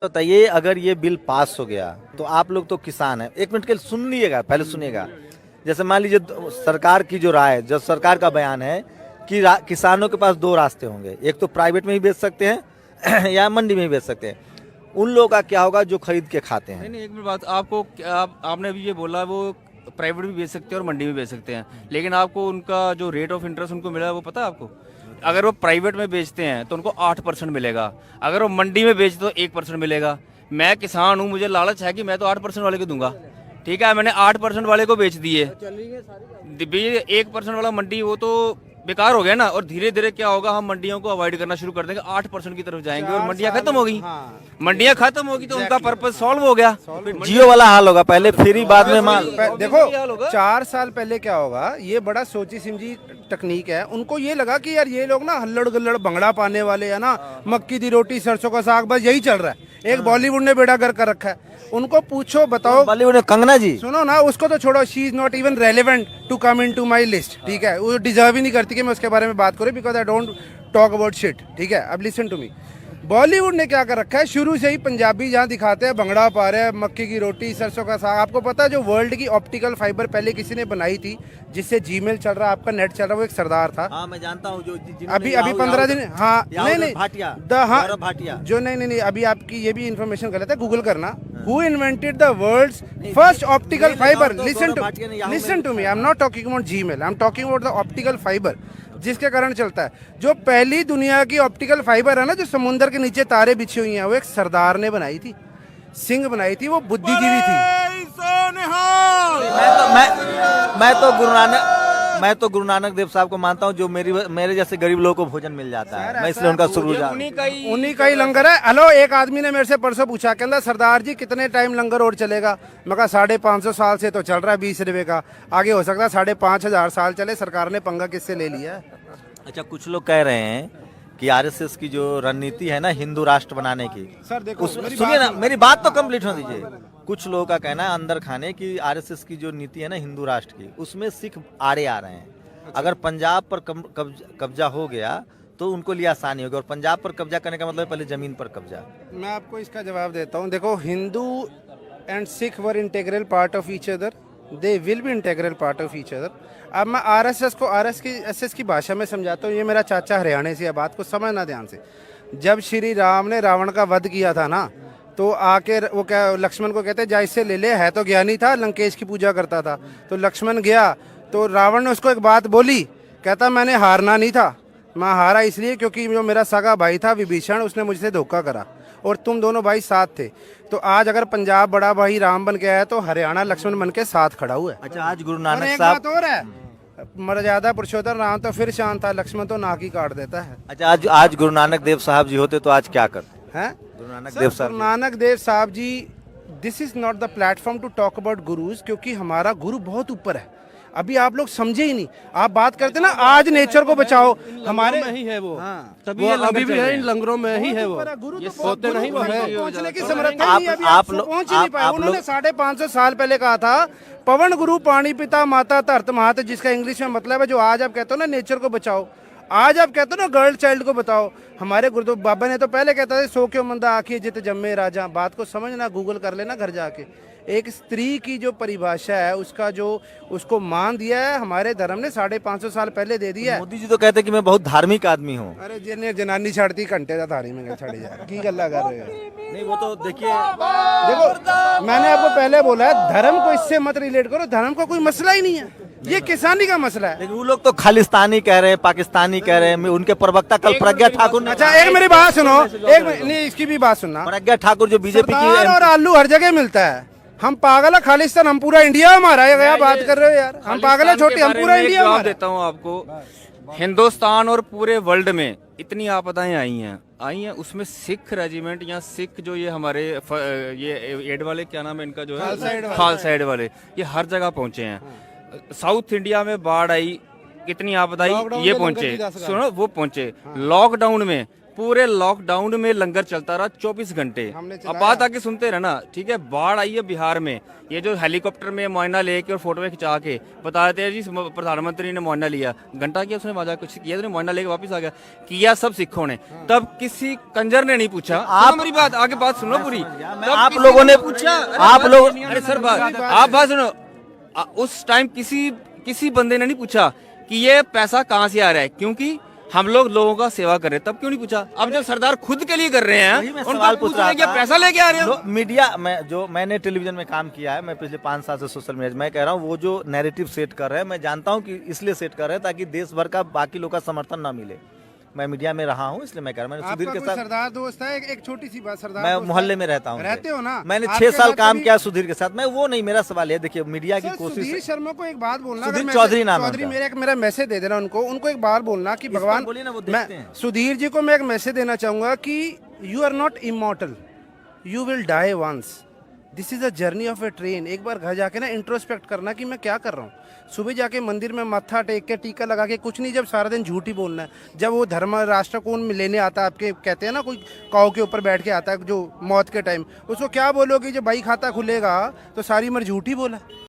बताइए, अगर ये बिल पास हो गया तो आप लोग तो किसान हैं, एक मिनट के लिए सुन लीजिएगा, पहले सुनिएगा। जैसे मान लीजिए सरकार की जो राय, जो सरकार का बयान है कि किसानों के पास दो रास्ते होंगे, एक तो प्राइवेट में ही बेच सकते हैं या मंडी में ही बेच सकते हैं। उन लोगों का क्या होगा जो खरीद के खाते हैं? नहीं, एक मिनट बात, आपको आपने अभी ये बोला वो प्राइवेट भी बेच सकते हैं और मंडी में बेच सकते हैं, लेकिन आपको उनका जो रेट ऑफ इंटरेस्ट उनको मिला है वो पता है आपको? अगर वो प्राइवेट में बेचते हैं तो उनको 8% मिलेगा, अगर वो मंडी में बेचते तो 1% मिलेगा। मैं किसान हूँ, मुझे लालच है कि मैं तो 8% वाले को दूंगा, ठीक है, मैंने 8% वाले को बेच दिए। 1% वाला मंडी वो तो बेकार हो गया ना, और धीरे धीरे क्या होगा, हम मंडियों को अवॉइड करना शुरू कर देंगे, 8% की तरफ जाएंगे और मंडियां खत्म होगी। मंडियां खत्म होगी तो उनका पर्पस सॉल्व हो गया। जियो वाला हाल होगा, पहले फ्री बाद में माल। देखो 4 साल पहले क्या होगा, ये बड़ा सोची समझी तकनीक है। उनको ये लगा कि यार ये लोग ना हल्लड़ गल्लड़ भंगड़ा पाने वाले है ना, मक्की दी रोटी सरसों का साग, बस यही चल रहा है। एक बॉलीवुड ने बेड़ा गर्क कर रखा है। उनको पूछो, बताओ बॉलीवुड में कंगना जी, सुनो ना, उसको तो छोड़ो, she is not even relevant to come in to my list, ठीक है, वो डिजर्व ही नहीं करती कि मैं उसके बारे में बात करूं, because I don't talk about shit, ठीक है। अब लिसन टू मी, बॉलीवुड ने क्या कर रखा है, शुरू से ही पंजाबी जहाँ दिखाते हैं भंगड़ा पा रहे हैं, मक्की की रोटी सरसों का साग। आपको पता है जो वर्ल्ड की ऑप्टिकल फाइबर पहले किसी ने बनाई थी, जिससे जीमेल चल रहा है, आपका नेट चल रहा है, वो एक सरदार था। हाँ मैं जानता हूँ, जो अभी 15 दिन, हाँ नहीं भाटिया, हाँ जो नहीं अभी आपकी ये भी इन्फॉर्मेशन गलत है, गूगल करना। Who invented the world's first optical fibre? Listen to me, I am not talking about Gmail, I am talking about the optical fibre, जिसके कारण चलता है। जो पहली दुनिया की ऑप्टिकल फाइबर है ना, जो समुद्र के नीचे तारे बिछी हुई हैं, वो एक सरदार ने बनाई थी, सिंह बनाई थी, वो बुद्धिजीवी थी। मैं तो गुरु नानक देव साहब को मानता हूँ, जो मेरे जैसे गरीब लोगों को भोजन मिल जाता है, मैं इसलिए उनका शुक्रगुजार। उन्हीं का ही लंगर है। हेलो, एक आदमी ने मेरे से परसों पूछा, कहता सरदार जी कितने टाइम लंगर और चलेगा? मैं कहा 550 साल से तो चल रहा है 20 रुपए का, आगे हो सकता है 5,500 साल चले। सरकार ने पंगा किससे ले लिया है? अच्छा, कुछ लोग कह रहे हैं कि आरएसएस की जो रणनीति है ना हिंदू राष्ट्र बनाने की, सर देखो सुनिए ना, मेरी बात तो कंप्लीट होने दीजिए। कुछ लोगों का कहना है अंदर खाने की आरएसएस की जो नीति है ना हिंदू राष्ट्र की, उसमें सिख आड़े आ रहे हैं। अगर पंजाब पर कब्जा हो गया तो उनको लिए आसानी होगी, और पंजाब पर कब्जा करने का मतलब पहले जमीन पर कब्जा। मैं आपको इसका जवाब देता हूँ। देखो, Hindu and Sikh were integral part of each other, they will be integral part of each other. अब मैं आरएसएस को आरएसएस की भाषा में समझाता हूँ। ये मेरा चाचा हरियाणा से है, बात को समझना ध्यान से। जब श्री राम ने रावण का वध किया था ना, तो आके वो क्या लक्ष्मण को कहते जा इससे ले ले, है तो ज्ञानी था, लंकेश की पूजा करता था। तो लक्ष्मण गया तो रावण ने उसको एक बात बोली, कहता मैंने हारना नहीं था, मैं हारा इसलिए क्योंकि जो मेरा सगा भाई था विभीषण, उसने मुझसे धोखा करा, और तुम दोनों भाई साथ थे। तो आज अगर पंजाब बड़ा भाई राम बन गया है तो हरियाणा लक्ष्मण बन के साथ खड़ा हुआ है। अच्छा, आज गुरु नानक एक साहब, बात और है, मर्यादा पुरुषोत्तम राम तो फिर शांत था, लक्ष्मण तो नाक ही काट देता है। अच्छा, आज गुरु नानक देव साहब जी होते तो आज क्या करते हैं? गुरु नानक देव साहब, गुरु Nanak Dev Sahib ji, this is not the platform to talk about gurus, क्योंकि हमारा गुरु बहुत ऊपर है। अभी आप लोग समझे ही नहीं। आप बात करते ना आज नेचर को बचाओ, हमारे में ही है वो, हाँ, तभी ये अभी भी है, इन लंगरों में ही है वो। गुरु ये तो सोते नहीं, वो है पहुंचने की समर्था नहीं है, अभी आप पहुंच ही नहीं पाए। उन्होंने 550 साल पहले कहा था, पवन गुरु पानी पिता माता धरत मात, जिसका इंग्लिश में मतलब है जो आज आप कहते हो ना नेचर को बचाओ, आज आप कहते हो ना गर्ल चाइल्ड को बताओ। हमारे गुरु बाबा ने तो पहले कहता था सो क्यों मंदा आखिए जित जम्मे राजा। बात को समझना, गूगल कर लेना घर जाके। एक स्त्री की जो परिभाषा है, उसका जो उसको मान दिया है हमारे धर्म ने 550 साल पहले दे दिया है। मोदी जी तो कहते हैं कि मैं बहुत धार्मिक आदमी हूँ। अरे जिन्हें जनानी छाड़ती घंटे का थारी में छड़ जाए की गल्ला कर रहे हो? नहीं, वो तो देखिए, देखो मैंने आपको पहले बोला है, धर्म को इससे मत रिलेट करो, धर्म का कोई मसला ही नहीं है, ये किसानी का मसला है। लेकिन वो लोग तो खालिस्तानी कह रहे हैं, पाकिस्तानी कह रहे हैं। उनके प्रवक्ता कल प्रज्ञा ठाकुर ने, अच्छा एक मेरी बात सुनो, एक नहीं इसकी भी बात सुनना। प्रज्ञा ठाकुर जो बीजेपी की, और आलू हर जगह मिलता है। हम पागल है खालिस्तान, हम पूरा इंडिया हमारा है, क्या बात कर रहे हो यार? हम पागल है छोटे, हम पूरा इंडिया हमारा। देता हूँ आपको, हिंदुस्तान और पूरे वर्ल्ड में इतनी आपदाएं आई हैं, उसमें सिख रेजिमेंट या सिख जो ये हमारे ये एड वाले, क्या नाम है इनका, जो है खालसा एड वाले, ये हर जगह पहुंचे हैं। साउथ इंडिया में बाढ़ आई, कितनी आपदा आई, ये पहुंचे, सुनो वो पहुंचे। लॉकडाउन में पूरे लॉकडाउन में लंगर चलता रहा 24 घंटे। हमने अब चलाया। बात आके सुनते रहे ना, ठीक है। बाढ़ आई है बिहार में, ये जो हेलीकॉप्टर में मुआयना लेके और फोटो खिंचा के बता रहे थे जी प्रधानमंत्री ने मुआयना लिया, घंटा किया उसने बाजार कुछ किया, मुआयना लेके वापस आ गया, किया सब सिखों ने। तब किसी कंजर ने नहीं पूछा, आप मेरी बात आगे बात सुनो पूरी। तब आप किसी लोगों ने पूछा, आप लोग अरे सर बात आप बात सुनो, उस टाइम किसी बंदे ने नहीं पूछा कि ये पैसा कहाँ से आ रहा है, क्योंकि हम लोगों का सेवा कर रहे हैं। तब क्यों नहीं पूछा? अब जब सरदार खुद के लिए कर रहे हैं, वही मैं उनको सवाल पूछ पूछ रहे रहा हैं कि था। पैसा लेके आ रहे हो। मीडिया मैंने टेलीविजन में काम किया है, मैं पिछले 5 साल से सोशल मीडिया, मैं कह रहा हूँ वो जो नैरेटिव सेट कर रहे हैं, मैं जानता हूँ कि इसलिए सेट कर रहे हैं ताकि देश भर का बाकी लोग का समर्थन ना मिले। मैं मीडिया में रहा हूँ इसलिए मैं कह रहा हूँ। मैंने सुधीर आपका के कोई साथ, सरदार दोस्त है? एक छोटी सी बात, सरदार मैं दोस्त मोहल्ले है? में रहता हूँ। रहते हो ना? मैंने आपके 6 साल साथ काम कभी- किया सुधीर के साथ। मैं वो नहीं, मेरा सवाल है, देखिए मीडिया की सर, कोशिश सुधीर शर्मा को एक बात बोलना, सुधीर अगर चौधरी नाम है चौधरी उनका। मेरा मैसेज दे देना उनको एक बार बोलना कि इस पर भगवान, बोलिए ना, वो मैं देखते हैं। सुधीर जी को मैं एक मैसेज देना चाहूंगा कि you are not immortal, you will die once, this is a journey of a train. एक बार घर जाके ना इंट्रोस्पेक्ट करना कि मैं क्या कर रहा हूँ। सुबह जाके मंदिर में माथा टेक के टीका लगा के कुछ नहीं, जब सारा दिन झूठ ही बोलना है। जब वो धर्म राष्ट्र को लेने आता है, आपके कहते हैं ना कोई काऊ के ऊपर बैठ के आता है जो मौत के टाइम, उसको क्या बोलोगे? जब भाई खाता खुलेगा तो सारी उम्र झूठ ही बोला।